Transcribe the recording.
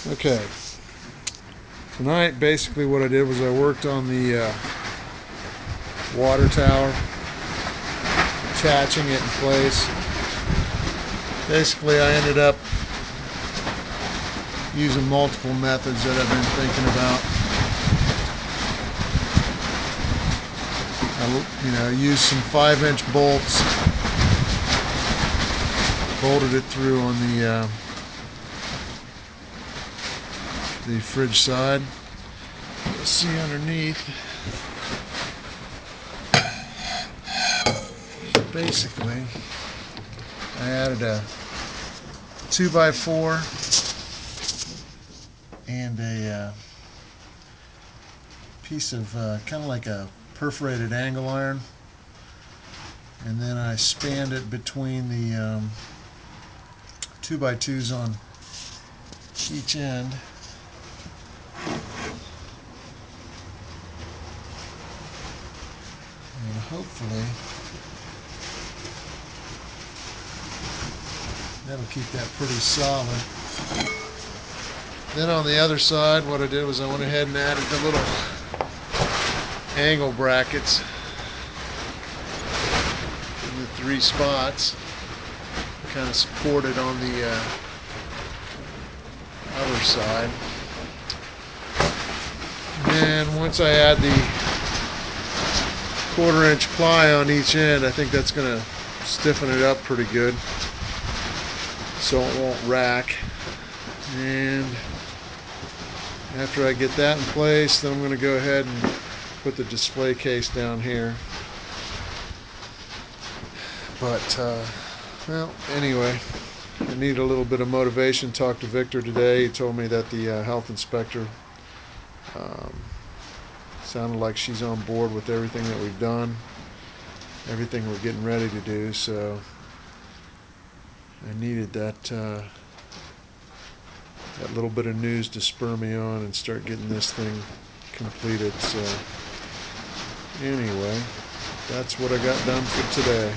Okay, tonight basically what I did was I worked on the water tower, attaching it in place. Basically I ended up using multiple methods that I've been thinking about. I used some 5-inch bolts, bolted it through on the fridge side. You'll see underneath. Basically, I added a 2x4 and a piece of kind of like a perforated angle iron, and then I spanned it between the 2x2s on each end. And hopefully that'll keep that pretty solid. Then on the other side, what I did was I went ahead and added the little angle brackets in the 3 spots, kind of supported on the other side. And once I add the 1/4-inch ply on each end, I think that's going to stiffen it up pretty good so it won't rack. And after I get that in place, then I'm going to go ahead and put the display case down here. But well, anyway, I need a little bit of motivation. Talked to Victor today. He told me that the health inspector sounded like she's on board with everything that we've done, everything we're getting ready to do. So I needed that little bit of news to spur me on and start getting this thing completed. So anyway, that's what I got done for today.